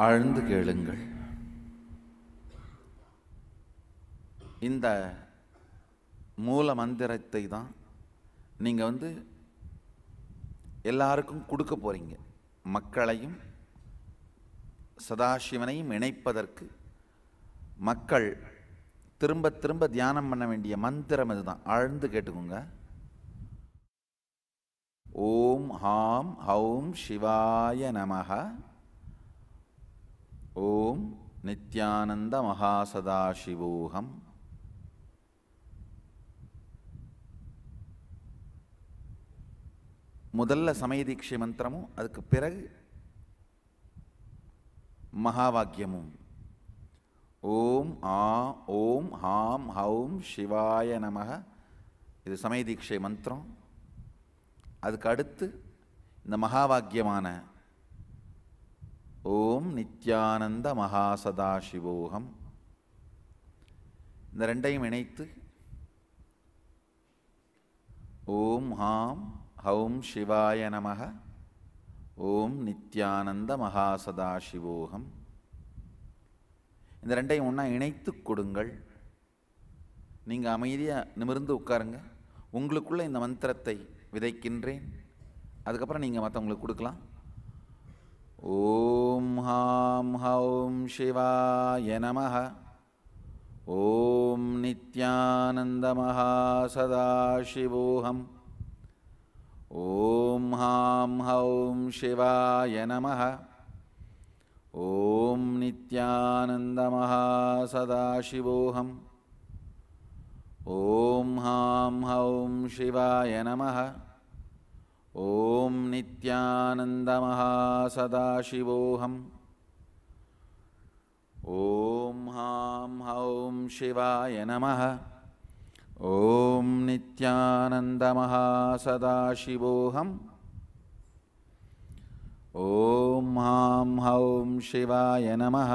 ஆழ்ந்து கேளுங்கள். இந்த மூல மந்திரத்தை தான் நீங்கள் எல்லாருக்கும் கொடுக்க போறீங்க. மக்களையும் சதாசிவனையும் இணைப்பதற்கு மக்கள் திரும்ப திரும்ப தியானம் பண்ண வேண்டிய மந்திரம் இதுதான். ஆழ்ந்து கேட்டுக்கோங்க. ஓம் ஹாம் ஹௌம் சிவாய நமஹ. ஓம் நித்யானந்த மகாசதாசிவோகம். முதல்ல சமய தீட்சை மந்திரமும் அதுக்கு பிறகு மகாவாக்கியமும். ஓம் ஓம் ஹாம் ஹௌம் சிவாய நமஹ. இது சமய தீட்சை மந்திரம். அதுக்கு அடுத்து இந்த மகாவாக்கியமான ஓம் நித்யானந்த மகாசதாசிவோகம். இந்த ரெண்டையும் இணைத்து ஓம் ஹாம் ஹௌம் சிவாய நமஹ. ஓம் நித்யானந்த மகாசதாசிவோகம். இந்த ரெண்டையும் ஒன்றா இணைத்து கொடுங்கள். நீங்கள் அமைதியாக நிமிர்ந்து உட்காருங்க. உங்களுக்குள்ள இந்த மந்திரத்தை விதைக்கின்றேன். அதுக்கப்புறம் நீங்கள் மற்றவங்களுக்கு கொடுக்கலாம். ஓம் ஹாம் ஹௌம் சிவாய நமஹ. ஓம் நித்யானந்த மகாசதாசிவோகம். ஓம் ஹாம் ஹௌம் சிவாய நமஹ. ஓம் நித்யானந்த மகாசதாசிவோகம். ஓம் ஹாம் ஹௌம் சிவாய நமஹ. ஓம் நித்யானந்த மகாசதாசிவோகம். ஓம் ஹாம் ஹௌம் சிவாய நமஹ. ஓம் நித்யானந்த மகாசதாசிவோகம். ஓம் ஹாம் ஹௌம் சிவாய நமஹ.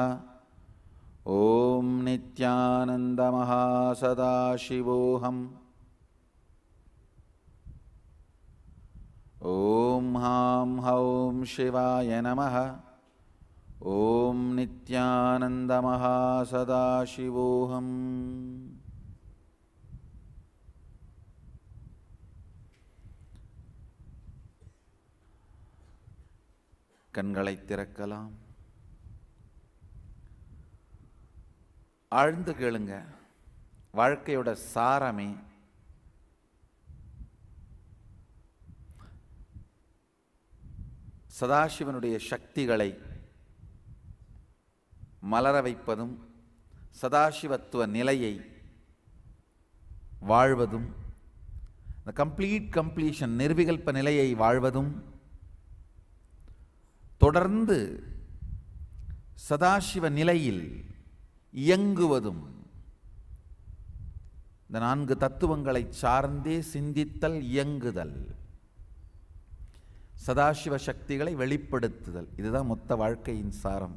ஓம் நித்யானந்த மகாசதாசிவோகம். ஓம் ஹாம் ஹௌம் சிவாய நமஹ. ஓம் நித்யானந்த மகாசதாசிவோகம். கண்களை திறக்கலாம். ஆழ்ந்து கேளுங்க. வாழ்க்கையோட சாரமே சதாசிவனுடைய சக்திகளை மலர வைப்பதும், சதாசிவத்துவ நிலையை வாழ்வதும், இந்த கம்ப்ளீஷன் நிர்விகல்ப நிலையை வாழ்வதும், தொடர்ந்து சதாசிவ நிலையில் இயங்குவதும், இந்த 4 தத்துவங்களை சார்ந்தே சிந்தித்தல், இயங்குதல், சதாசிவ சக்திகளை வெளிப்படுத்துதல். இதுதான் மொத்த வாழ்க்கையின் சாரம்.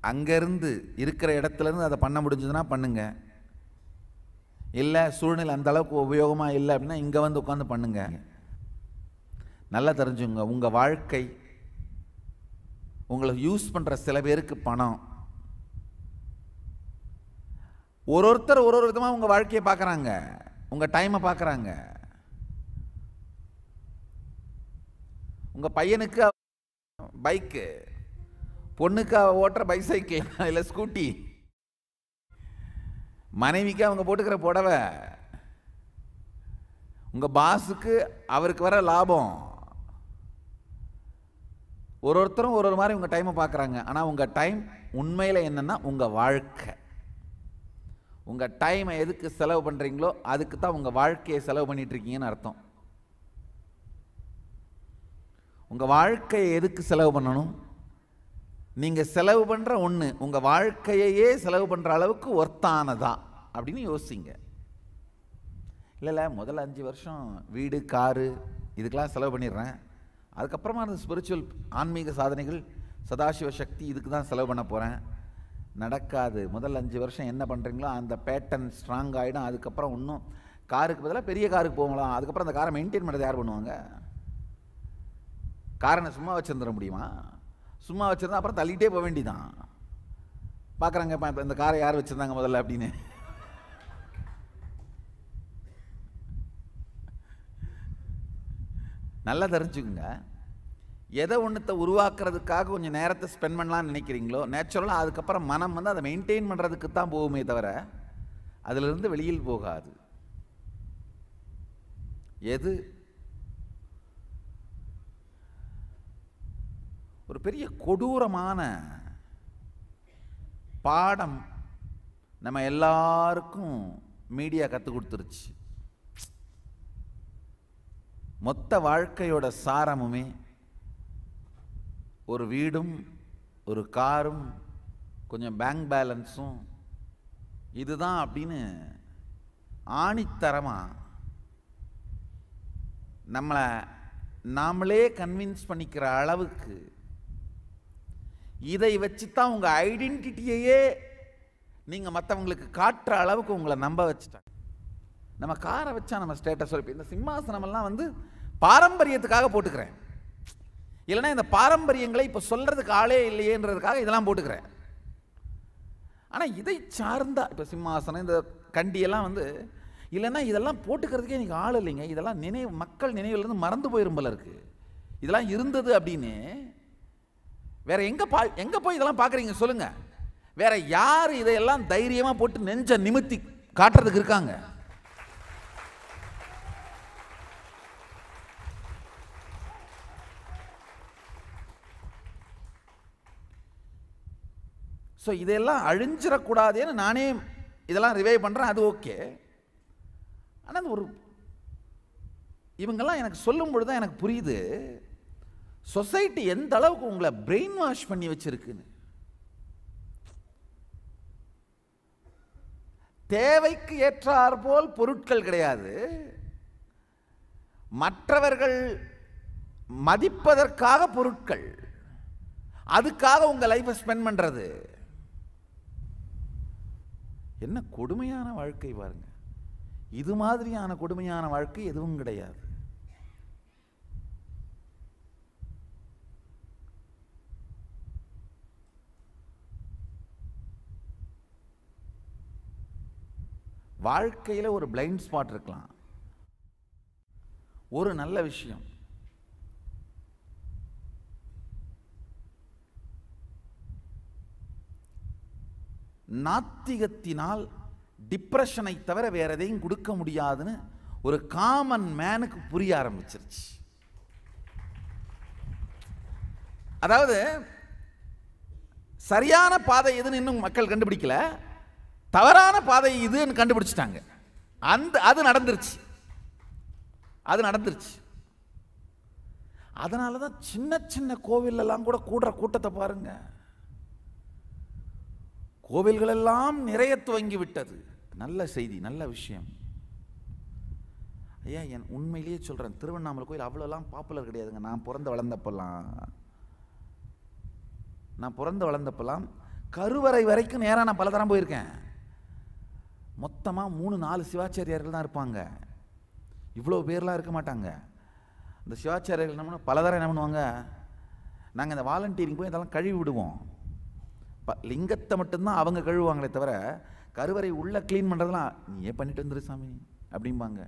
அங்கிருந்து இருக்கிற இடத்துலேருந்து அதை பண்ண முடிஞ்சதுன்னா பண்ணுங்க. இல்லை சூழ்நிலை அந்த அளவுக்கு உபயோகமாக இல்லை அப்படின்னா இங்கே வந்து உட்காந்து பண்ணுங்க. நல்லா தெரிஞ்சுங்க, உங்கள் வாழ்க்கை உங்களை யூஸ் பண்ணுற சில பேருக்கு பணம். ஒருத்தர் ஒரு விதமாக உங்கள் வாழ்க்கையை பார்க்குறாங்க, உங்கள் டைமை பார்க்குறாங்க. உங்கள் பையனுக்கு பைக்கு, பொண்ணுக்கு ஓட்டுற பைசைக்கிள் இல்லை ஸ்கூட்டி, மனைவிக்கு அவங்க போட்டுக்கிற புடவை, உங்கள் பாஸுக்கு அவருக்கு வர லாபம். ஒருத்தரும் ஒரு மாதிரி உங்கள் டைமை பார்க்குறாங்க. ஆனால் உங்கள் டைம் உண்மையில் என்னென்னா உங்கள் வாழ்க்கை. உங்கள் டைமை எதுக்கு செலவு பண்ணுறீங்களோ அதுக்கு தான் உங்கள் வாழ்க்கையை செலவு பண்ணிகிட்ருக்கீங்கன்னு அர்த்தம். உங்கள் வாழ்க்கையை எதுக்கு செலவு பண்ணணும்? நீங்கள் செலவு பண்ணுற ஒன்று உங்கள் வாழ்க்கையையே செலவு பண்ணுற அளவுக்கு ஒர்த்தானதா அப்படின்னு யோசிங்க. இல்லை முதல்ல 5 வருஷம் வீடு, காரு இதுக்கெல்லாம் செலவு பண்ணிடுறேன், அதுக்கப்புறமா அந்த ஸ்பிரிச்சுவல் ஆன்மீக சாதனைகள், சதாசிவ சக்தி இதுக்கு தான் செலவு பண்ண போகிறேன். நடக்காது. முதல் 5 வருஷம் என்ன பண்ணுறீங்களோ அந்த பேட்டர்ன் ஸ்ட்ராங் ஆகிடும். அதுக்கப்புறம் இன்னும் காருக்கு பதிலாக பெரிய காருக்கு போகலாம். அதுக்கப்புறம் அந்த காரை மெயின்டைன் பண்ணுறது யார் பண்ணுவாங்க? காரனை சும்மா வச்சிருந்துட முடியுமா? சும்மா வச்சிருந்தா அப்புறம் தள்ளிட்டே போக வேண்டியதான். பார்க்குறாங்க இப்போ இந்த காரை யார் வச்சுருந்தாங்க முதல்ல அப்படின்னு. நல்லா தெரிஞ்சுக்குங்க, எதை ஒன்றத்தை உருவாக்குறதுக்காக கொஞ்சம் நேரத்தை ஸ்பெண்ட் பண்ணலான்னு நினைக்கிறீங்களோ நேச்சுரலாக அதுக்கப்புறம் மனம் வந்து அதை மெயின்டைன் பண்ணுறதுக்கு தான் போகுமே தவிர அதிலிருந்து வெளியில் போகாது. எது ஒரு பெரிய கொடூரமான பாடம் நம்ம எல்லாருக்கும் மீடியா கற்றுக் கொடுத்துருச்சு. மொத்த வாழ்க்கையோட சாரமுமே ஒரு வீடும் ஒரு காரும் கொஞ்சம் பேங்க் பேலன்ஸும் இதுதான் அப்படின்னு ஆணித்தரமா நம்மளை நாமளே கன்வின்ஸ் பண்ணிக்கிற அளவுக்கு இதை வச்சு தான் உங்கள் ஐடென்டிட்டியையே நீங்கள் மற்றவங்களுக்கு காட்டுற அளவுக்கு உங்களை நம்ப வச்சுட்டாங்க. நம்ம காரை வச்சா நம்ம ஸ்டேட்டஸ் இப்போ இந்த சிம்மாசனமெல்லாம் வந்து பாரம்பரியத்துக்காக போட்டுக்கிறேன், இல்லைன்னா இந்த பாரம்பரியங்களை இப்போ சொல்கிறதுக்கு ஆளே இல்லையேன்றதுக்காக இதெல்லாம் போட்டுக்கிறேன். ஆனால் இதை சார்ந்தா இப்போ சிம்மாசனம் இந்த கண்டியெல்லாம் வந்து இல்லைன்னா இதெல்லாம் போட்டுக்கிறதுக்கே எனக்கு ஆள் இல்லைங்க, இதெல்லாம் மக்கள் நினைவுலேருந்து மறந்து போயிரும் போல இருக்கு. இதெல்லாம் இருந்தது அப்படின்னு வேற எங்கே போய் இதெல்லாம் பார்க்குறீங்க சொல்லுங்க? வேற யார் இதையெல்லாம் தைரியமாக போட்டு நெஞ்ச நிமித்தி காட்டுறதுக்கு இருக்காங்க? ஸோ இதெல்லாம் அழிஞ்சிடக்கூடாதுன்னு நானே இதெல்லாம் ரிவைவ் பண்ணுறேன், அது ஓகே. ஆனால் ஒரு இவங்கெல்லாம் எனக்கு சொல்லும் பொழுது தான் எனக்கு புரியுது சொசைட்டி எந்த அளவுக்கு உங்களை பிரெயின் வாஷ் பண்ணி வச்சிருக்குன்னு. தேவைக்கு ஏற்றார் போல் பொருட்கள் கிடையாது, மற்றவர்கள் மதிப்பதற்காக பொருட்கள், அதுக்காக உங்க லைஃபை ஸ்பெண்ட் பண்றது. என்ன கொடுமையான வாழ்க்கை பாருங்க. இது மாதிரியான கொடுமையான வாழ்க்கை எதுவும் கிடையாது. வாழ்க்கையில் ஒரு பிளைண்ட் ஸ்பாட் இருக்கலாம். ஒரு நல்ல விஷயம், நாத்திகத்தினால் டிப்ரெஷனை தவிர வேற எதையும் கொடுக்க முடியாதுன்னு ஒரு காமன் மேனுக்கு புரிய ஆரம்பிச்சிருச்சு. அதாவது சரியான பாதை எதுன்னு இன்னும் மக்கள் கண்டுபிடிக்கல, தவறான பாதை இதுன்னு கண்டுபிடிச்சிட்டாங்க. அது நடந்துருச்சு. அதனால தான் சின்ன சின்ன கோவிலெல்லாம் கூட கூடுற கூட்டத்தை பாருங்க. கோவில்கள் எல்லாம் நிறைய துவங்கி விட்டது. நல்ல செய்தி, நல்ல விஷயம். ஐயா, என் உண்மையிலேயே சொல்றேன், திருவண்ணாமலை கோயில் அவ்வளோலாம் பாப்புலர் கிடையாதுங்க. நான் பிறந்து வளர்ந்தப்பெல்லாம் கருவறை வரைக்கும் நேராக நான் பல தரம் போயிருக்கேன். மொத்தமாக 3-4 சிவாச்சாரியார்கள் தான் இருப்பாங்க. இவ்வளோ பேர்லாம் இருக்க மாட்டாங்க. இந்த சிவாச்சாரியார்கள் என்ன பல தரம் என்ன பண்ணுவாங்க, நாங்கள் இந்த வாலண்டியரிங் போய் இதெல்லாம் கழுவி விடுவோம். லிங்கத்தை மட்டும்தான் அவங்க கழுவுவாங்களே தவிர கருவறை உள்ள கிளீன் பண்ணுறதுலாம் நீ ஏன் பண்ணிட்டு வந்துரு சாமி அப்படிம்பாங்க.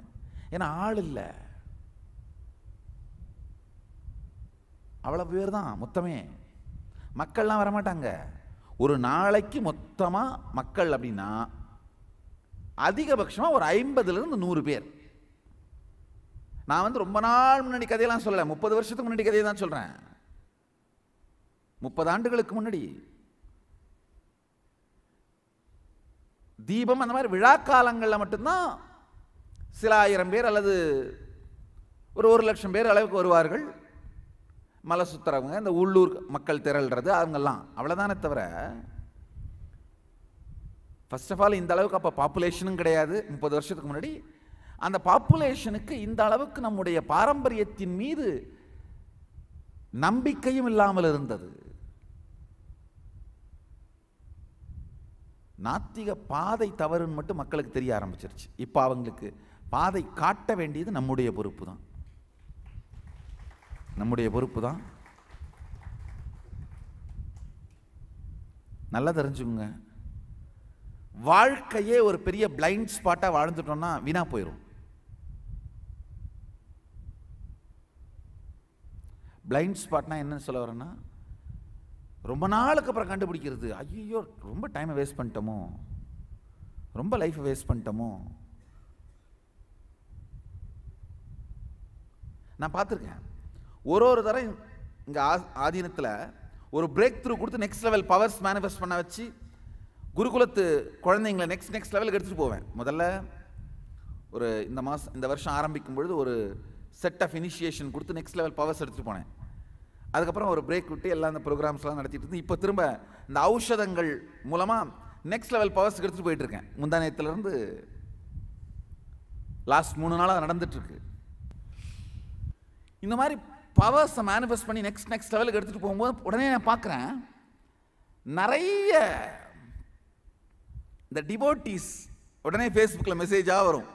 ஏன்னா ஆள் இல்லை, அவ்வளோ பேர் தான் மொத்தமே. மக்கள்லாம் வரமாட்டாங்க. ஒரு நாளைக்கு மொத்தமாக மக்கள் அப்படின்னா அதிகபட்சமாக ஒரு 50லேருந்து 100 பேர். நான் வந்து ரொம்ப நாள் முன்னாடி கதையெல்லாம் சொல்லலை, 30 வருஷத்துக்கு முன்னாடி கதையை தான் சொல்கிறேன். 30 ஆண்டுகளுக்கு முன்னாடி தீபம் அந்த மாதிரி விழா காலங்களில் மட்டும்தான் சில 1000 பேர் அல்லது ஒரு 1,00,000 பேர் அளவுக்கு வருவார்கள். மலை சுத்துறவங்க, இந்த உள்ளூர் மக்கள் திரள்றது, அவங்கெல்லாம் அவ்வளோதானே தவிர ஃபர்ஸ்ட் ஆஃப் ஆல் இந்த அளவுக்கு அப்போ பாப்புலேஷனும் கிடையாது. 30 வருஷத்துக்கு முன்னாடி அந்த பாப்புலேஷனுக்கு இந்த அளவுக்கு நம்முடைய பாரம்பரியத்தின் மீது நம்பிக்கையும் இல்லாமல் இருந்தது. நாத்திக பாதை தவறுன்னு மட்டும் மக்களுக்கு தெரிய ஆரம்பிச்சிருச்சு. இப்போ அவங்களுக்கு பாதை காட்ட வேண்டியது நம்முடைய பொறுப்பு தான். நல்லா தெரிஞ்சுக்குங்க, வாழ்க்கையே ஒரு பெரிய பிளைண்ட் ஸ்பாட்டா வாழ்ந்துட்டோம்னா வீணா போயிடும். பிளைண்ட் ஸ்பாட்னா என்ன சொல்ல வரேன்னா, ரொம்ப நாளுக்கு அப்புறம் கண்டுபிடிக்கிறது, ஐயோ ரொம்ப டைமை வேஸ்ட் பண்ணிட்டோமோ, ரொம்ப லைஃப்பை வேஸ்ட் பண்ணிட்டோமோ. நான் பார்த்துருக்கேன், ஒரு தரம் இங்கே ஆதீனத்தில் ஒரு பிரேக் த்ரூ கொடுத்து நெக்ஸ்ட் லெவல் பவர்ஸ் மேனிஃபெஸ்ட் பண்ண வச்சு குருகுலத்து குழந்தைங்களை நெக்ஸ்ட் லெவலுக்கு எடுத்துகிட்டு போவேன். முதல்ல ஒரு இந்த வருஷம் ஆரம்பிக்கும் பொழுது ஒரு செட் ஆஃப் இனிஷியேஷன் கொடுத்து நெக்ஸ்ட் லெவல் பவர்ஸ் எடுத்துகிட்டு போனேன். அதுக்கப்புறம் ஒரு பிரேக் விட்டு எல்லாம் அந்த ப்ரோக்ராம்ஸ்லாம் நடத்திட்டு இருந்து இப்போ திரும்ப இந்த ஔஷதங்கள் மூலமாக நெக்ஸ்ட் லெவல் பவர்ஸ்க்கு எடுத்துகிட்டு போயிட்டுருக்கேன். முந்தானயத்துலேருந்து லாஸ்ட் 3 நாளாக நடந்துட்டுருக்கு. இந்த மாதிரி பவர்ஸை மேனிஃபெஸ்ட் பண்ணி நெக்ஸ்ட் லெவலுக்கு எடுத்துகிட்டு போகும்போது உடனே நான் பார்க்குறேன், நிறைய இந்த டிவோட்டீஸ் உடனே ஃபேஸ்புக்கில் மெசேஜாக வரும்,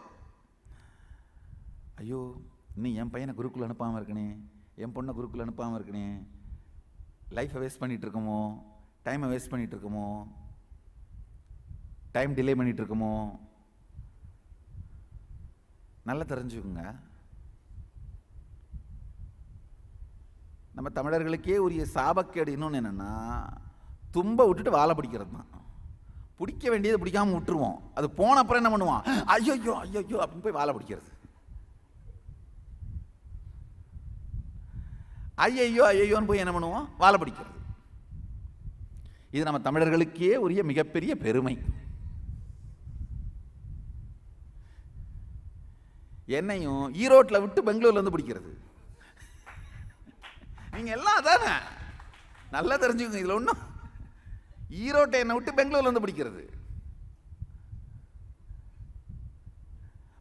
ஐயோ இன்னும் என் பையனை குருக்குள்ள அனுப்பாமல் இருக்கனே, என் பொண்ணை குருக்குள்ள அனுப்பாமல் இருக்கனே, லைஃப்பை வேஸ்ட் பண்ணிகிட்டு இருக்கோமோ, டைமை வேஸ்ட் பண்ணிகிட்டு இருக்கோமோ, டைம் டிலே பண்ணிகிட்டு இருக்கோமோ. நல்லா தெரிஞ்சுக்குங்க, நம்ம தமிழர்களுக்கே உரிய சாபக்கேடு இன்னொன்று என்னென்னா, தும்ப விட்டுட்டு வாழை பிடிக்கிறது தான். பிடிக்க வேண்டியது பிடிக்காமல் விட்டுருவோம், அது போன அப்புறம் என்ன பண்ணுவான், ஐயோ ஐயோ அப்படின்னு போய் வாழை பிடிக்கிறது. ஐயோன்னு போய் என்ன பண்ணுவோம், வாழை பிடிக்கிறது. இது நம்ம தமிழர்களுக்கே உரிய மிகப்பெரிய பெருமை. என்னையும் ஈரோட்டில் விட்டு பெங்களூர்ல இருந்து பிடிக்கிறது. நீங்க எல்லாம் அதானே, நல்லா தெரிஞ்சுக்கோங்க. இதுல ஒன்றும் ஈரோட்டை என்னை விட்டு பெங்களூர்ல இருந்து பிடிக்கிறது,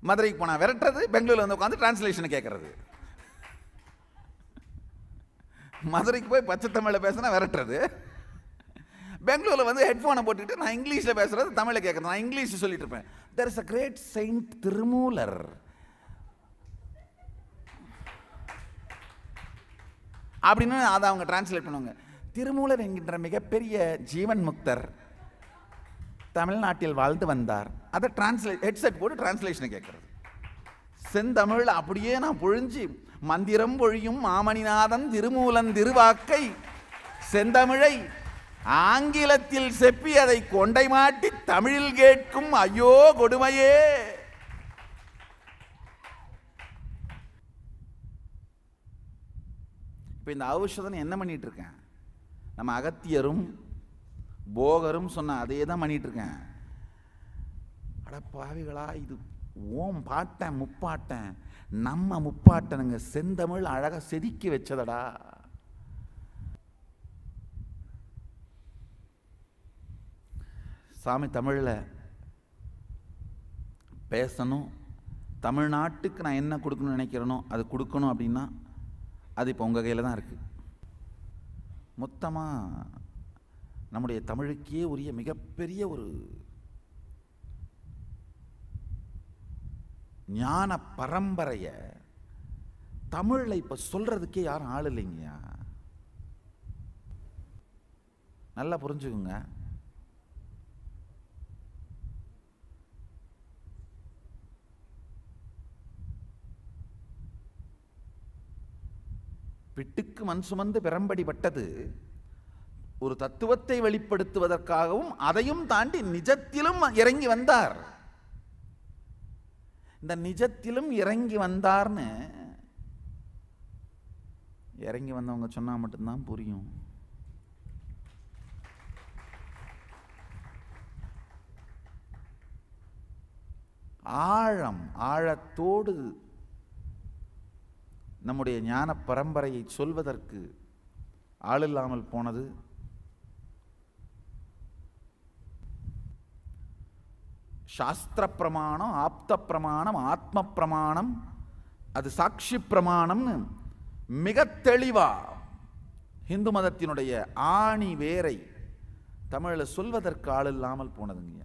மதுரைக்கு போனா விரட்டுறது, பெங்களூர்ல வந்து உட்காந்து டிரான்ஸ்லேஷன் கேட்கறது, மதுரைக்கு போய் பச்சை தமிழில் பேசினா விரட்டுறது, பெங்களூரில் வந்து ஹெட்ஃபோனை போட்டுக்கிட்டு நான் இங்கிலீஷில் பேசுறது, தமிழில் கேட்குறது. நான் இங்கிலீஷ் சொல்லிட்டு இருப்பேன், there is a great saint Tirumular அப்படின்னு அதை அவங்க டிரான்ஸ்லேட் பண்ணுவாங்க. திருமூலர் என்கின்ற மிகப்பெரிய ஜீவன் முக்தர் தமிழ்நாட்டில் வாழ்ந்து வந்தார். அதை ஹெட்செட் போட்டு டிரான்ஸ்லேஷனை கேட்கறது. செந்தமிழ் அப்படியே நான் பொழிஞ்சு மந்திரம் பொழியும் மாமணிநாதன் திருமூலன் திருவாக்கை செந்தமிழை ஆங்கிலத்தில் செப்பி அதை கொண்டை மாட்டி தமிழில் கேட்கும் ஐயோ கொடுமையே. இப்போ இந்த ஔஷதம் என்ன பண்ணிட்டு இருக்கேன், நம்ம அகத்தியரும் போகரும் சொன்ன அதே தான் பண்ணிட்டு இருக்கேன். அட பாவிகளா, இது ஓம் பாட்டன் முப்பாட்டன் நம்ம முப்பாட்டனுங்க செந்தமிழ் அழகா செதுக்கி வச்சதடா. சாமி தமிழில் பேசணும், தமிழ்நாட்டுக்கு நான் என்ன கொடுக்கணும்னு நினைக்கிறேனோ அது கொடுக்கணும் அப்படின்னா அது இப்போ உங்கள் கையில் தான் இருக்குது. மொத்தமாக நம்முடைய தமிழுக்கே உரிய மிகப்பெரிய ஒரு ஞான பரம்பரையை தமிழில் இப்போ சொல்கிறதுக்கே யாரும் ஆள் இல்லைங்கய்யா. நல்லா புரிஞ்சுக்குங்க. பிட்டுக்கு மண் சுமந்து பெரம்படிப்பட்டது ஒரு தத்துவத்தை வெளிப்படுத்துவதற்காகவும் அதையும் தாண்டி நிஜத்திலும் இறங்கி வந்தார். இந்த நிஜத்திலும் இறங்கி வந்தார்னு இறங்கி வந்தவங்க சொன்னா மட்டும்தான் புரியும். ஆழத்தோடு நம்முடைய ஞான பரம்பரையை சொல்வதற்கு ஆளில்லாமல் போனது சாஸ்திர பிரமாணம், ஆப்த பிரமாணம், ஆத்ம பிரமாணம், அது சாட்சி பிரமாணம்னு மிக தெளிவா இந்து மதத்தினுடைய ஆணி வேரை தமிழில் சொல்வதற்கு ஆள் இல்லாமல் போனதுங்க.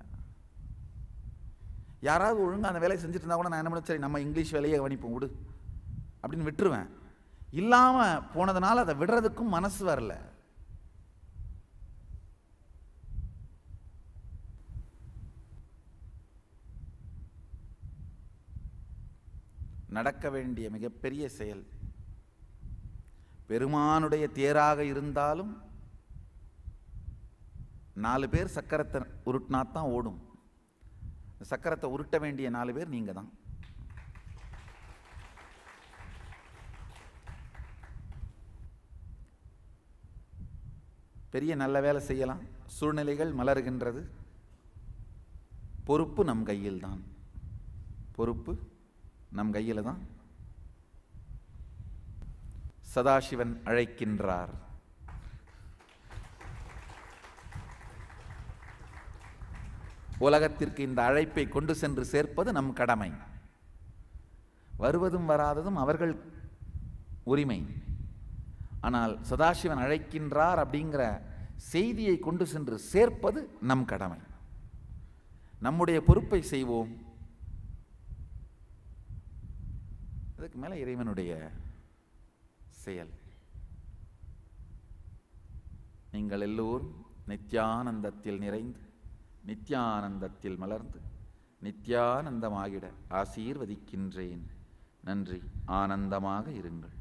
யாராவது ஒழுங்காக அந்த வேலையை செஞ்சுட்டு இருந்தா கூட நான் என்ன பண்ண, சரி நம்ம இங்கிலீஷ் வேலையை கவனிப்போம் விடு அப்படின்னு விட்டுருவேன். இல்லாமல் போனதுனால அதை விடுறதுக்கும் மனசு வரல. நடக்க வேண்டிய மிகப்பெரிய செயல். பெருமானுடைய தேராக இருந்தாலும் 4 பேர் சக்கரத்தை உருட்டினாத்தான் ஓடும். சக்கரத்தை உருட்ட வேண்டிய 4 பேர் நீங்க தான். பெரிய நல்ல வேலை செய்யலாம், சூழ்நிலைகள் மலர்கின்றது. பொறுப்பு நம் கையில் தான். பொறுப்பு நம் கையில் தான். சதாசிவன் அழைக்கின்றார். உலகத்திற்கு இந்த அழைப்பை கொண்டு சென்று சேர்ப்பது நம் கடமை. வருவதும் வராததும் அவர்கள் உரிமை. ஆனால் சதாசிவன் அழைக்கின்றார் அப்படிங்கிற செய்தியை கொண்டு சென்று சேர்ப்பது நம் கடமை. நம்முடைய பொறுப்பை செய்வோம். அதுக்கு மேல இறைவனுடைய செயல். நீங்கள் எல்லோரும் நித்யானந்தத்தில் நிறைந்து, நித்யானந்தத்தில் மலர்ந்து, நித்யானந்தமாகிட ஆசீர்வதிக்கின்றேன். நன்றி. ஆனந்தமாக இருங்கள்.